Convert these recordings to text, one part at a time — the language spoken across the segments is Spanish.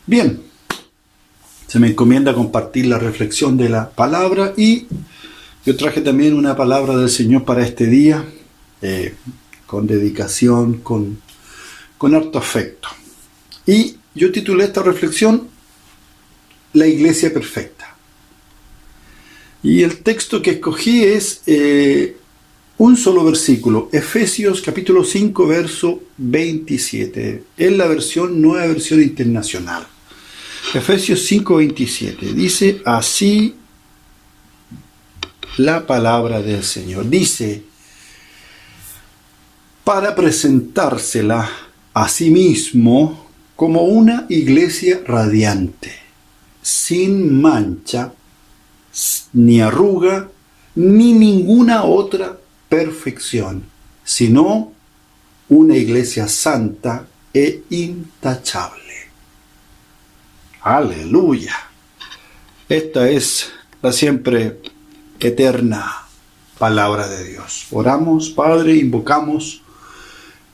Bien, se me encomienda compartir la reflexión de la palabra y yo traje también una palabra del Señor para este día, con dedicación, con harto afecto. Y yo titulé esta reflexión La Iglesia Perfecta. Y el texto que escogí es un solo versículo, Efesios capítulo 5, verso 27. Es la nueva versión internacional. Efesios 5, 27. Dice así la palabra del Señor. Dice, para presentársela a sí mismo como una iglesia radiante, sin mancha, ni arruga, ni ninguna otra perfección, sino una iglesia santa e intachable. Aleluya. Esta es la siempre eterna palabra de Dios. Oramos, Padre, invocamos,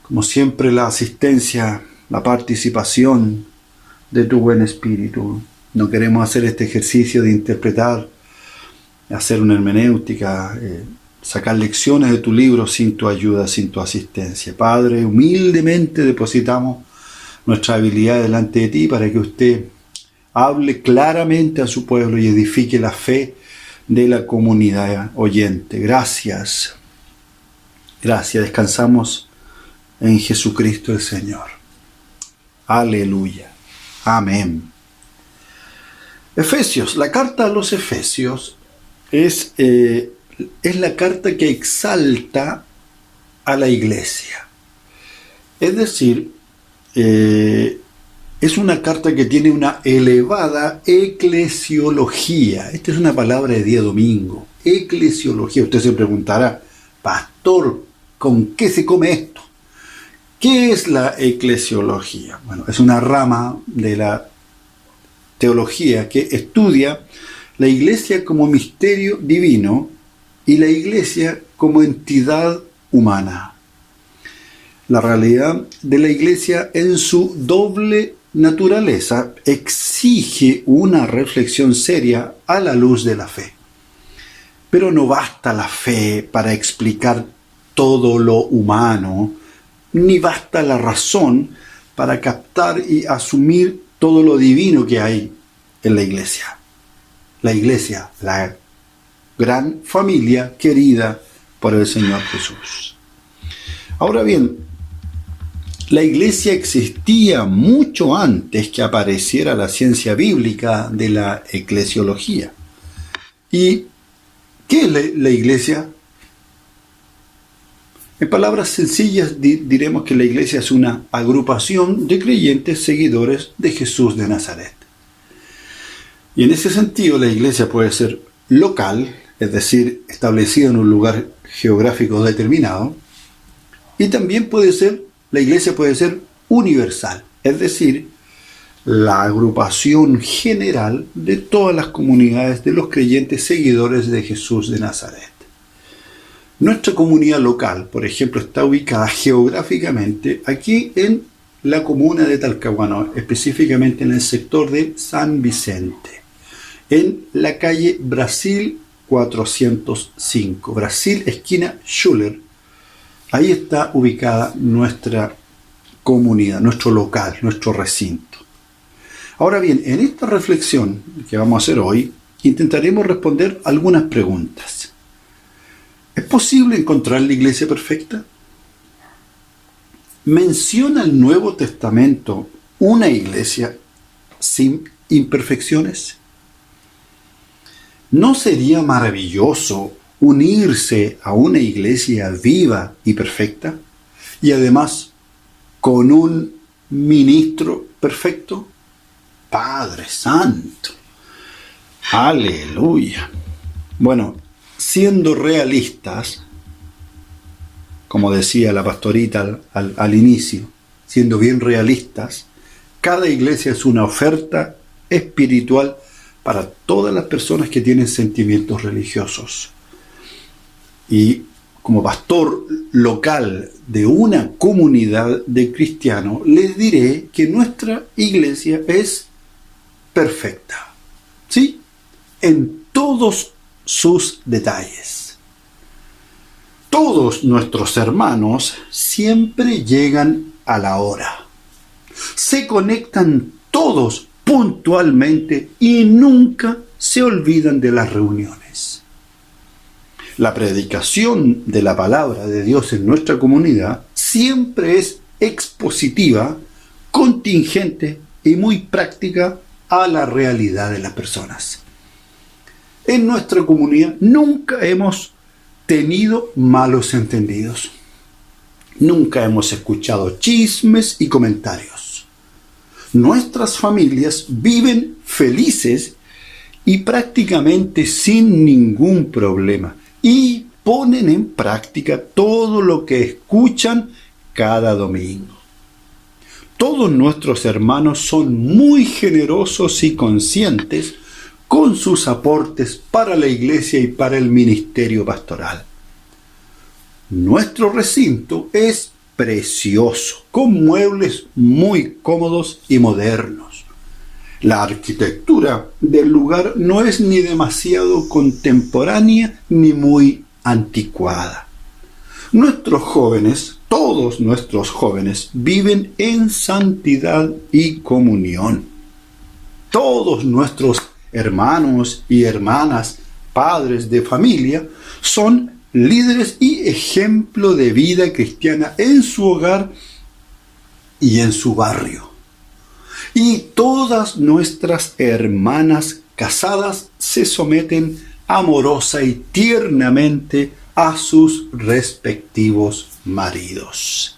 como siempre, la asistencia, la participación de tu buen Espíritu. No queremos hacer este ejercicio de interpretar, hacer una hermenéutica, sacar lecciones de tu libro sin tu ayuda, sin tu asistencia. Padre, humildemente depositamos nuestra habilidad delante de ti para que usted hable claramente a su pueblo y edifique la fe de la comunidad oyente. Gracias. Gracias. Descansamos en Jesucristo el Señor. Aleluya. Amén. Efesios. La carta a los Efesios es la carta que exalta a la iglesia. Es decir, es una carta que tiene una elevada eclesiología. Esta es una palabra de día domingo. Eclesiología. Usted se preguntará, pastor, ¿con qué se come esto? ¿Qué es la eclesiología? Bueno, es una rama de la teología que estudia la iglesia como misterio divino y la iglesia como entidad humana. La realidad de la iglesia en su doble naturaleza exige una reflexión seria a la luz de la fe. Pero no basta la fe para explicar todo lo humano, ni basta la razón para captar y asumir todo lo divino que hay en la iglesia. La iglesia, la gran familia querida por el Señor Jesús. Ahora bien, la iglesia existía mucho antes que apareciera la ciencia bíblica de la eclesiología. ¿Y qué es la iglesia? En palabras sencillas diremos que la iglesia es una agrupación de creyentes seguidores de Jesús de Nazaret. Y en ese sentido la iglesia puede ser local, es decir, establecida en un lugar geográfico determinado, y también la iglesia puede ser universal, es decir, la agrupación general de todas las comunidades de los creyentes seguidores de Jesús de Nazaret. Nuestra comunidad local, por ejemplo, está ubicada geográficamente aquí en la comuna de Talcahuano, específicamente en el sector de San Vicente, en la calle Brasil 405, Brasil esquina Schuller. Ahí está ubicada nuestra comunidad, nuestro local, nuestro recinto. Ahora bien, en esta reflexión que vamos a hacer hoy, intentaremos responder algunas preguntas. ¿Es posible encontrar la iglesia perfecta? ¿Menciona el Nuevo Testamento una iglesia sin imperfecciones? ¿No sería maravilloso unirse a una iglesia viva y perfecta? Y además, con un ministro perfecto, Padre Santo. Aleluya. Bueno, siendo realistas, como decía la pastorita al inicio, siendo bien realistas, cada iglesia es una oferta espiritual para todas las personas que tienen sentimientos religiosos. Y como pastor local de una comunidad de cristianos, les diré que nuestra iglesia es perfecta, ¿sí? En todos sus detalles. Todos nuestros hermanos siempre llegan a la hora. Se conectan todos puntualmente y nunca se olvidan de las reuniones. La predicación de la palabra de Dios en nuestra comunidad siempre es expositiva, contingente y muy práctica a la realidad de las personas. En nuestra comunidad nunca hemos tenido malos entendidos. Nunca hemos escuchado chismes y comentarios. Nuestras familias viven felices y prácticamente sin ningún problema y ponen en práctica todo lo que escuchan cada domingo. Todos nuestros hermanos son muy generosos y conscientes con sus aportes para la iglesia y para el ministerio pastoral. Nuestro recinto es precioso, con muebles muy cómodos y modernos. La arquitectura del lugar no es ni demasiado contemporánea ni muy anticuada. Nuestros jóvenes, todos nuestros jóvenes, viven en santidad y comunión. Todos nuestros hermanos y hermanas, padres de familia, son líderes y ejemplo de vida cristiana en su hogar y en su barrio. Y todas nuestras hermanas casadas se someten amorosa y tiernamente a sus respectivos maridos.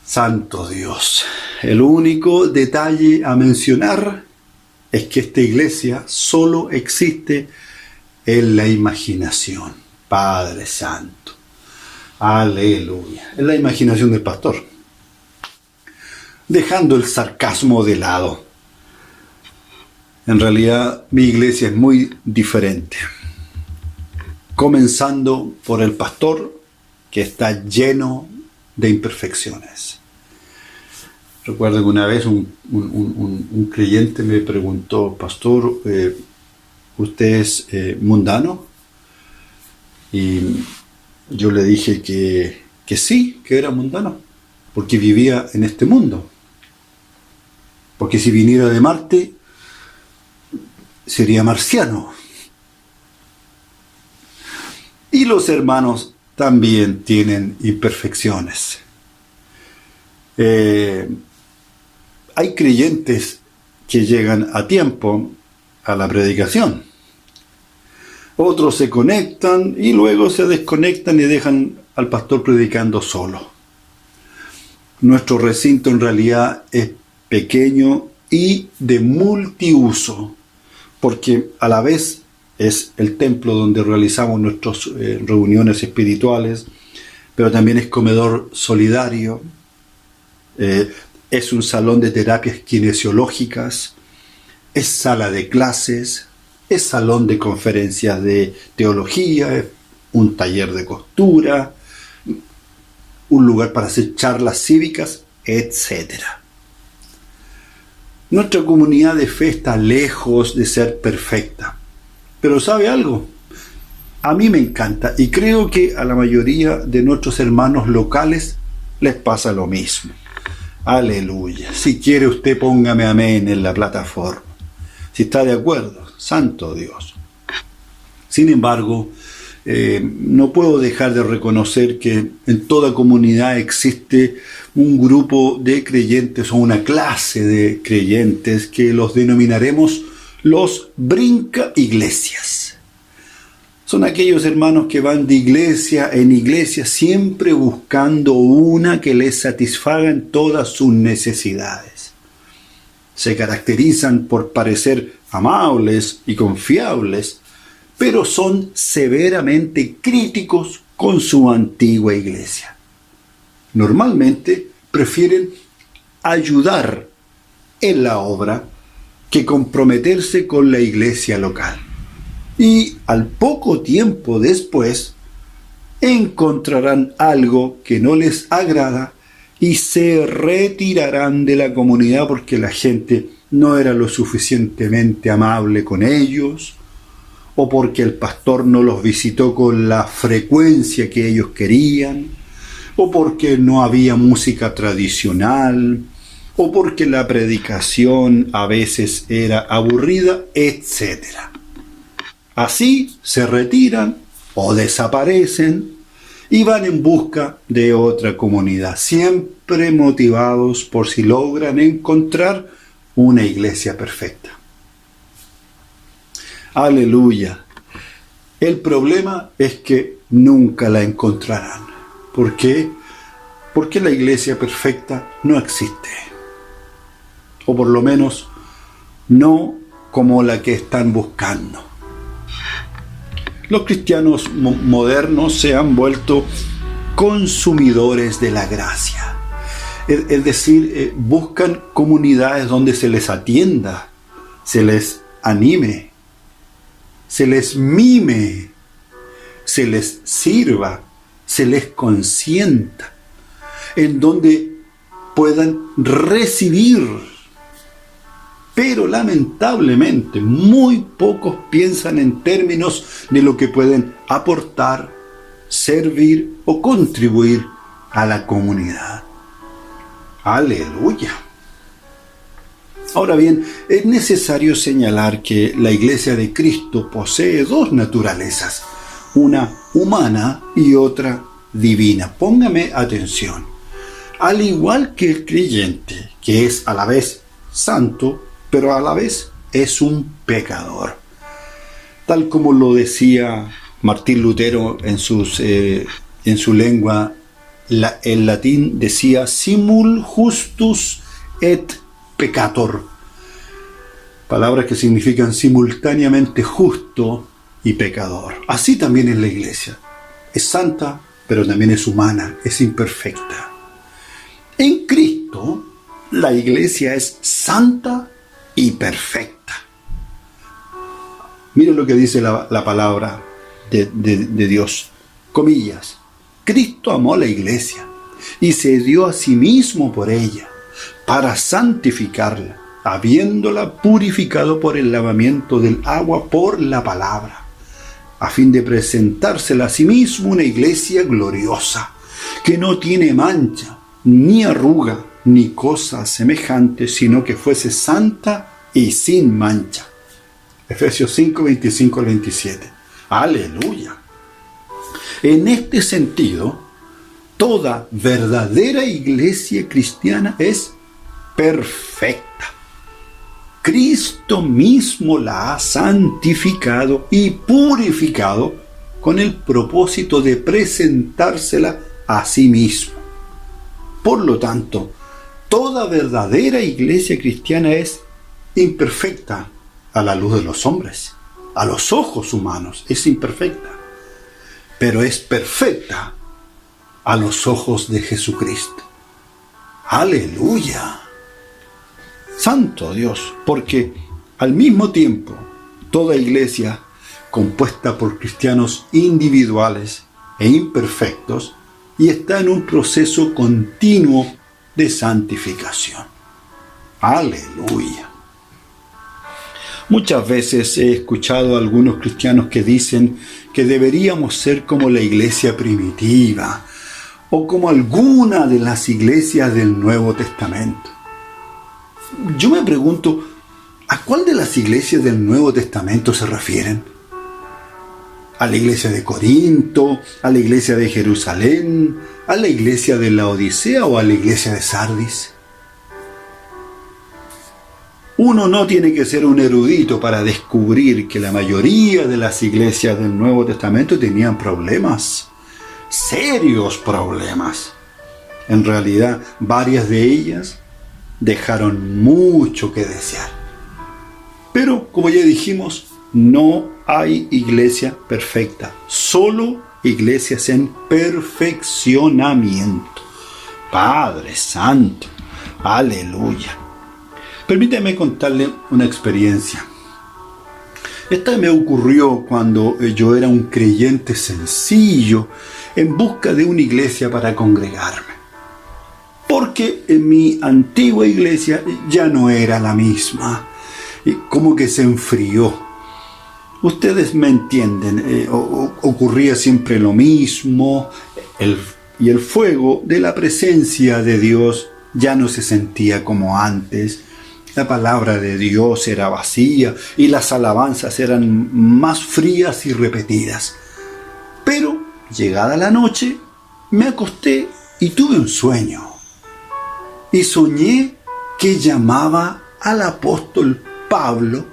Santo Dios, el único detalle a mencionar es que esta iglesia solo existe en la imaginación. Padre Santo, aleluya, es la imaginación del pastor. Dejando el sarcasmo de lado, en realidad mi iglesia es muy diferente. Comenzando por el pastor, que está lleno de imperfecciones. Recuerdo que una vez un creyente me preguntó: pastor, ¿usted es mundano? Y yo le dije que sí, que era mundano, porque vivía en este mundo. Porque si viniera de Marte, sería marciano. Y los hermanos también tienen imperfecciones. Hay creyentes que llegan a tiempo a la predicación. Otros se conectan y luego se desconectan y dejan al pastor predicando solo. Nuestro recinto en realidad es pequeño y de multiuso, porque a la vez es el templo donde realizamos nuestras reuniones espirituales, pero también es comedor solidario, es un salón de terapias kinesiológicas, es sala de clases, es salón de conferencias de teología, es un taller de costura, un lugar para hacer charlas cívicas, etc. Nuestra comunidad de fe está lejos de ser perfecta. Pero ¿sabe algo? A mí me encanta y creo que a la mayoría de nuestros hermanos locales les pasa lo mismo. Aleluya. Si quiere usted póngame amén en la plataforma. Si está de acuerdo, santo Dios. Sin embargo, no puedo dejar de reconocer que en toda comunidad existe un grupo de creyentes o una clase de creyentes que los denominaremos los brinca iglesias. Son aquellos hermanos que van de iglesia en iglesia siempre buscando una que les satisfaga en todas sus necesidades. Se caracterizan por parecer amables y confiables, pero son severamente críticos con su antigua iglesia. Normalmente prefieren ayudar en la obra que comprometerse con la iglesia local. Y al poco tiempo después encontrarán algo que no les agrada y se retirarán de la comunidad porque la gente no era lo suficientemente amable con ellos, o porque el pastor no los visitó con la frecuencia que ellos querían, o porque no había música tradicional, o porque la predicación a veces era aburrida, etc. Así se retiran o desaparecen y van en busca de otra comunidad, siempre motivados por si logran encontrar una iglesia perfecta. Aleluya. El problema es que nunca la encontrarán. ¿Por qué? Porque la iglesia perfecta no existe. O por lo menos no como la que están buscando. Los cristianos modernos se han vuelto consumidores de la gracia. Es decir, buscan comunidades donde se les atienda, se les anime, se les mime, se les sirva, se les consienta, en donde puedan recibir. Pero lamentablemente muy pocos piensan en términos de lo que pueden aportar, servir o contribuir a la comunidad. Aleluya. Ahora bien, es necesario señalar que la Iglesia de Cristo posee dos naturalezas, una humana y otra divina. Póngame atención. Al igual que el creyente, que es a la vez santo, pero a la vez es un pecador. Tal como lo decía Martín Lutero en su lengua, en latín decía simul justus et peccator, palabras que significan simultáneamente justo y pecador. Así también es la iglesia. Es santa, pero también es humana, es imperfecta. En Cristo, la iglesia es santa y perfecta. Miren lo que dice la palabra de Dios. Comillas. Cristo amó a la iglesia y se dio a sí mismo por ella, para santificarla, habiéndola purificado por el lavamiento del agua por la palabra, a fin de presentársela a sí mismo una iglesia gloriosa, que no tiene mancha, ni arruga, ni cosa semejante, sino que fuese santa y sin mancha. Efesios 5, 25 al 27. ¡Aleluya! En este sentido, toda verdadera iglesia cristiana es perfecta. Cristo mismo la ha santificado y purificado con el propósito de presentársela a sí mismo. Por lo tanto, toda verdadera iglesia cristiana es imperfecta a la luz de los hombres, a los ojos humanos, es imperfecta, pero es perfecta a los ojos de Jesucristo. ¡Aleluya! Santo Dios, porque al mismo tiempo toda iglesia compuesta por cristianos individuales e imperfectos y está en un proceso continuo de santificación. ¡Aleluya! Muchas veces he escuchado a algunos cristianos que dicen que deberíamos ser como la iglesia primitiva o como alguna de las iglesias del Nuevo Testamento. Yo me pregunto, ¿a cuál de las iglesias del Nuevo Testamento se refieren? ¿A la iglesia de Corinto? ¿A la iglesia de Jerusalén? ¿A la iglesia de la Odisea o a la iglesia de Sardis? Uno no tiene que ser un erudito para descubrir que la mayoría de las iglesias del Nuevo Testamento tenían problemas, serios problemas. En realidad, varias de ellas dejaron mucho que desear. Pero, como ya dijimos, no hay iglesia perfecta, solo iglesias en perfeccionamiento. Padre Santo, aleluya. Permítame contarle una experiencia. Esta me ocurrió cuando yo era un creyente sencillo en busca de una iglesia para congregarme. porque en mi antigua iglesia ya no era la misma, como que se enfrió. Ustedes me entienden, ocurría siempre lo mismo, y el fuego de la presencia de Dios ya no se sentía como antes. La palabra de Dios era vacía y las alabanzas eran más frías y repetidas. Pero, llegada la noche, me acosté y tuve un sueño. Y soñé que llamaba al apóstol Pablo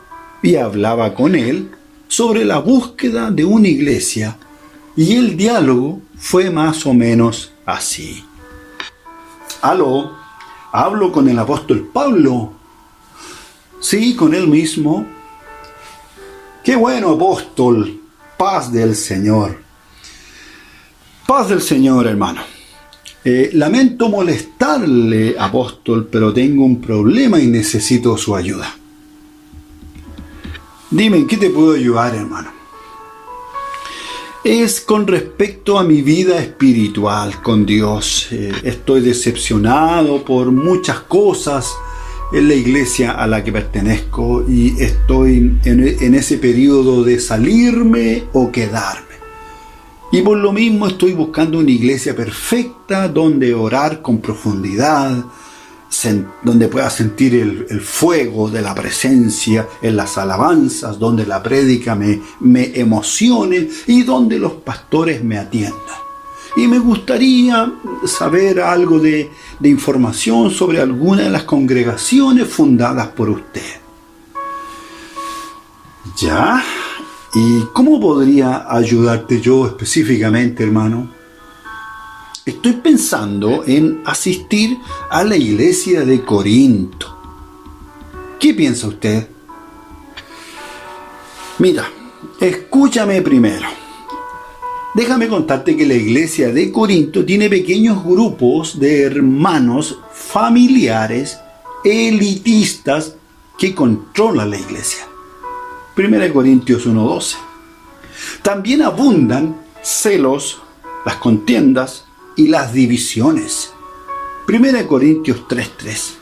y hablaba con él sobre la búsqueda de una iglesia. Y el diálogo fue más o menos así. Aló, hablo con el apóstol Pablo. Sí, con él mismo. Qué bueno, apóstol. Paz del Señor. Paz del Señor, hermano. Lamento molestarle, apóstol, pero tengo un problema y necesito su ayuda. Dime, ¿en qué te puedo ayudar, hermano? Es con respecto a mi vida espiritual con Dios. Estoy decepcionado por muchas cosas en la iglesia a la que pertenezco y estoy en ese periodo de salirme o quedarme. Y por lo mismo estoy buscando una iglesia perfecta donde orar con profundidad, donde pueda sentir el fuego de la presencia en las alabanzas, donde la prédica me emocione y donde los pastores me atiendan. Y me gustaría saber algo de información sobre alguna de las congregaciones fundadas por usted. ¿Ya? ¿Y cómo podría ayudarte yo específicamente, hermano? Estoy pensando en asistir a la iglesia de Corinto. ¿Qué piensa usted? Mira, escúchame primero. Déjame contarte que la iglesia de Corinto tiene pequeños grupos de hermanos familiares elitistas que controlan la iglesia. 1 Corintios 1:12. También abundan celos, las contiendas y las divisiones. 1 Corintios 3:3.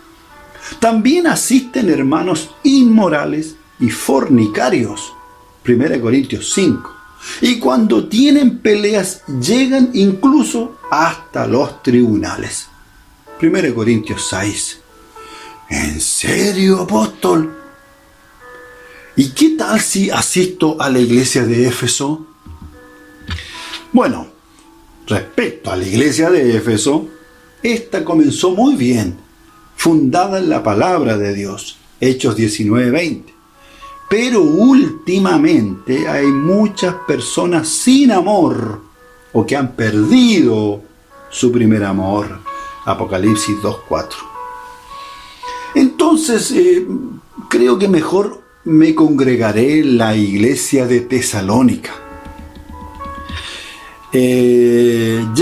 También asisten hermanos inmorales y fornicarios. 1 Corintios 5. Y cuando tienen peleas llegan incluso hasta los tribunales. 1 Corintios 6. ¿En serio, apóstol? ¿Y qué tal si asisto a la iglesia de Éfeso? Bueno, respecto a la iglesia de Éfeso, esta comenzó muy bien, fundada en la palabra de Dios, Hechos 19:20. Pero últimamente hay muchas personas sin amor o que han perdido su primer amor, Apocalipsis 2:4. Entonces, creo que mejor me congregaré en la iglesia de Tesalónica. En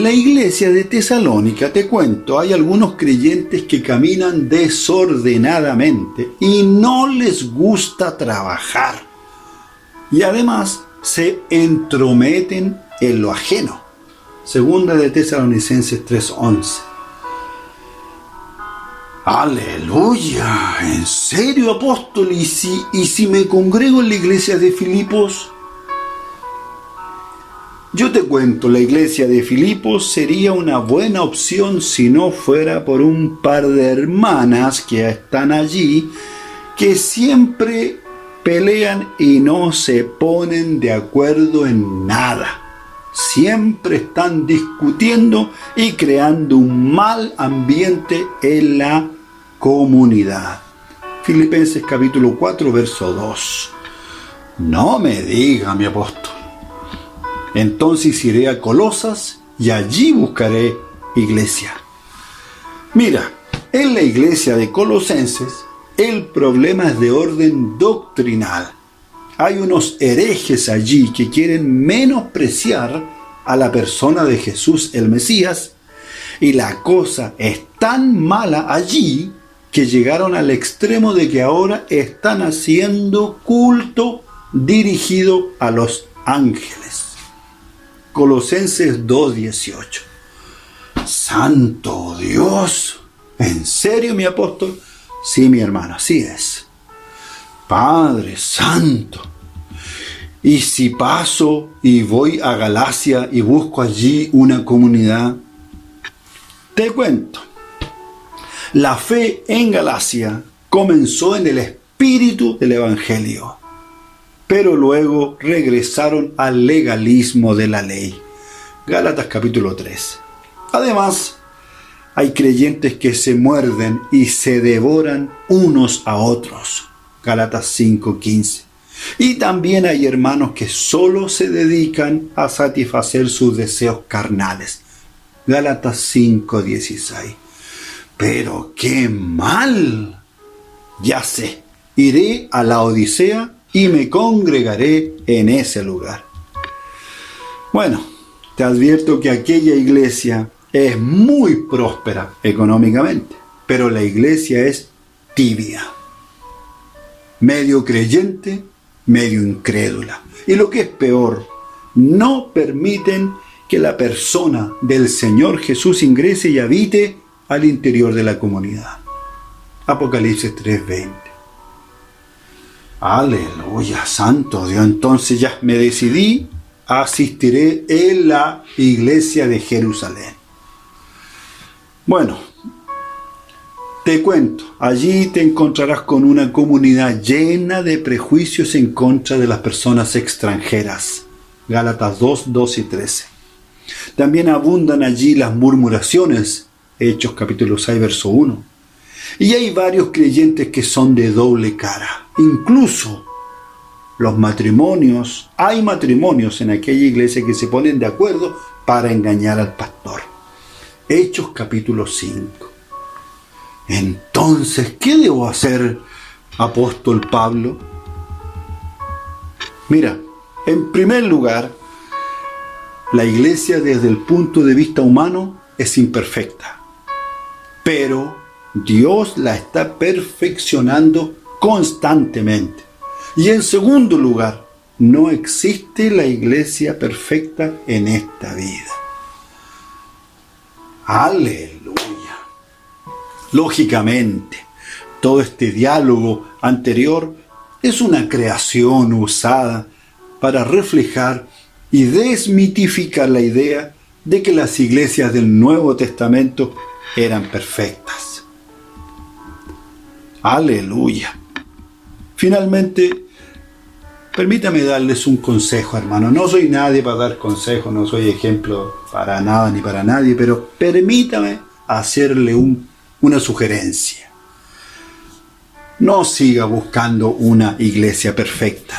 la iglesia de Tesalónica, te cuento, hay algunos creyentes que caminan desordenadamente y no les gusta trabajar. Y además se entrometen en lo ajeno. Segunda de Tesalonicenses 3:11. ¡Aleluya! ¿En serio, apóstol? ¿Y si me congrego en la iglesia de Filipos? Yo te cuento, la iglesia de Filipos sería una buena opción si no fuera por un par de hermanas que están allí, que siempre pelean y no se ponen de acuerdo en nada. Siempre están discutiendo y creando un mal ambiente en la comunidad. Filipenses capítulo 4, verso 2. No me diga, mi apóstol. Entonces iré a Colosas y allí buscaré iglesia. Mira, en la iglesia de Colosenses el problema es de orden doctrinal. Hay unos herejes allí que quieren menospreciar a la persona de Jesús el Mesías, y la cosa es tan mala allí que llegaron al extremo de que ahora están haciendo culto dirigido a los ángeles. Colosenses 2:18. ¡Santo Dios! ¿En serio, mi apóstol? Sí, mi hermano, así es. Padre Santo. Y si paso y voy a Galacia y busco allí una comunidad, te cuento. La fe en Galacia comenzó en el espíritu del Evangelio, pero luego regresaron al legalismo de la ley. Gálatas capítulo 3. Además, hay creyentes que se muerden y se devoran unos a otros. Gálatas 5:15. Y también hay hermanos que solo se dedican a satisfacer sus deseos carnales. Gálatas 5:16. Pero qué mal. Ya sé, iré a la Odisea y me congregaré en ese lugar. Bueno, te advierto que aquella iglesia es muy próspera económicamente, pero la iglesia es tibia. Medio creyente, medio incrédula. Y lo que es peor, no permiten que la persona del Señor Jesús ingrese y habite al interior de la comunidad. Apocalipsis 3:20. Aleluya, santo Dios. Entonces ya me decidí, asistiré en la iglesia de Jerusalén. Bueno, te cuento, allí te encontrarás con una comunidad llena de prejuicios en contra de las personas extranjeras. Gálatas 2:12 y 13. También abundan allí las murmuraciones. Hechos capítulo 6, verso 1. Y hay varios creyentes que son de doble cara. Incluso hay matrimonios en aquella iglesia que se ponen de acuerdo para engañar al pastor. Hechos capítulo 5. Entonces, ¿qué debo hacer, apóstol Pablo? Mira, en primer lugar, la iglesia desde el punto de vista humano es imperfecta, pero Dios la está perfeccionando constantemente. Y en segundo lugar, no existe la iglesia perfecta en esta vida. Aleluya. Lógicamente, todo este diálogo anterior es una creación usada para reflejar y desmitificar la idea de que las iglesias del Nuevo Testamento eran perfectas. Aleluya. Finalmente, permítame darles un consejo, hermano. No soy nadie para dar consejos, no soy ejemplo para nada ni para nadie, pero permítame hacerle una sugerencia. No siga buscando una iglesia perfecta.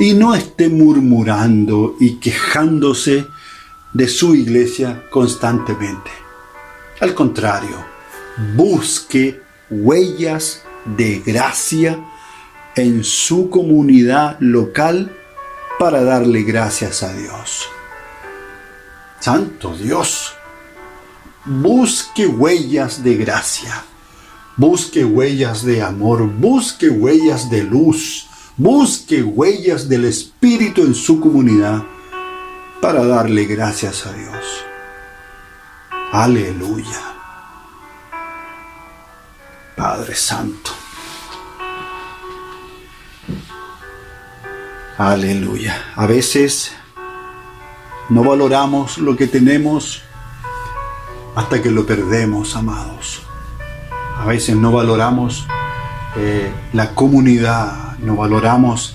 Y no esté murmurando y quejándose de su iglesia constantemente. Al contrario, busque huellas de gracia en su comunidad local para darle gracias a Dios. ¡Santo Dios! Busque huellas de gracia, busque huellas de amor, busque huellas de luz, busque huellas del Espíritu en su comunidad para darle gracias a Dios. Aleluya. Padre Santo. Aleluya. A veces no valoramos lo que tenemos hasta que lo perdemos, amados. A veces no valoramos la comunidad, no valoramos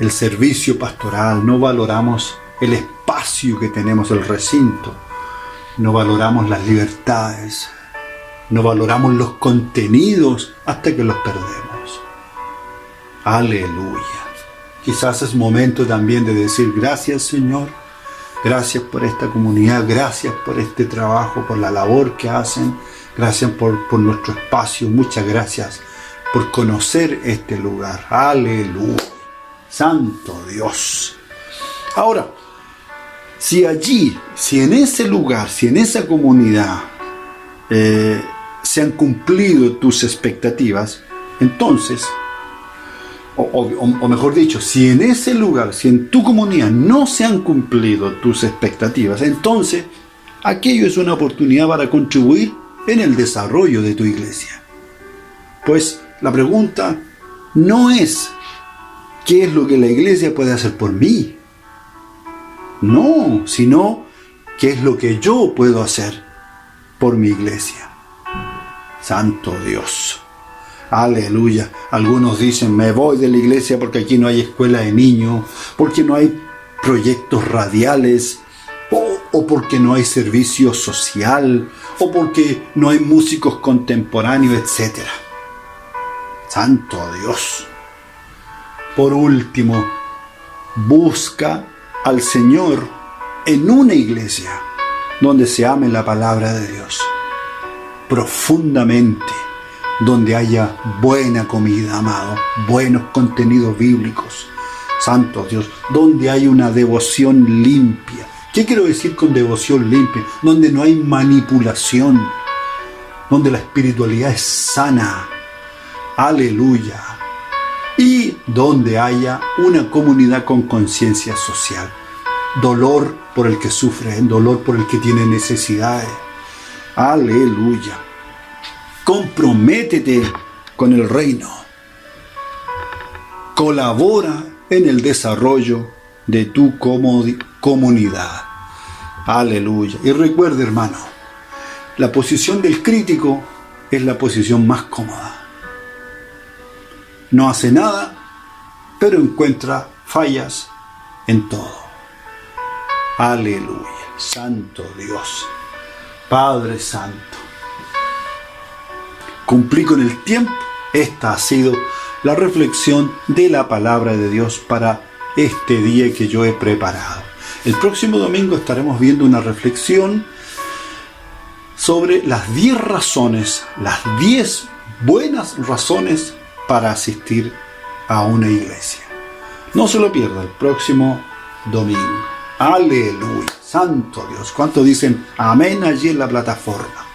el servicio pastoral, no valoramos el espacio que tenemos, el recinto, no valoramos las libertades, no valoramos los contenidos hasta que los perdemos. Aleluya. Quizás es momento también de decir gracias, Señor. Gracias por esta comunidad, gracias por este trabajo, por la labor que hacen, gracias por nuestro espacio, muchas gracias por conocer este lugar. Aleluya. Santo Dios. Ahora, si en ese lugar, si en esa comunidad se han cumplido tus expectativas, entonces, o mejor dicho, si en ese lugar, si en tu comunidad no se han cumplido tus expectativas, entonces aquello es una oportunidad para contribuir en el desarrollo de tu iglesia. Pues la pregunta no es ¿qué es lo que la iglesia puede hacer por mí? No, sino ¿qué es lo que yo puedo hacer por mi iglesia? Santo Dios. Aleluya. Algunos dicen, me voy de la iglesia porque aquí no hay escuela de niños, porque no hay proyectos radiales, o porque no hay servicio social, o porque no hay músicos contemporáneos, etc. Santo Dios. Por último, busca al Señor en una iglesia donde se ame la palabra de Dios profundamente, donde haya buena comida, amado, buenos contenidos bíblicos, santo Dios, donde hay una devoción limpia. ¿Qué quiero decir con devoción limpia? Donde no hay manipulación, donde la espiritualidad es sana, aleluya, y donde haya una comunidad con conciencia social, dolor por el que sufre, dolor por el que tiene necesidades, aleluya. Comprométete con el reino. Colabora en el desarrollo de tu comunidad. Aleluya. Y recuerda, hermano, la posición del crítico es la posición más cómoda. No hace nada, pero encuentra fallas en todo. Aleluya. Santo Dios. Padre Santo. Cumplí con el tiempo. Esta ha sido la reflexión de la palabra de Dios para este día que yo he preparado. El próximo domingo estaremos viendo una reflexión sobre las 10 razones, las 10 buenas razones para asistir a una iglesia. No se lo pierda el próximo domingo. Aleluya. Santo Dios. ¿Cuántos dicen amén allí en la plataforma?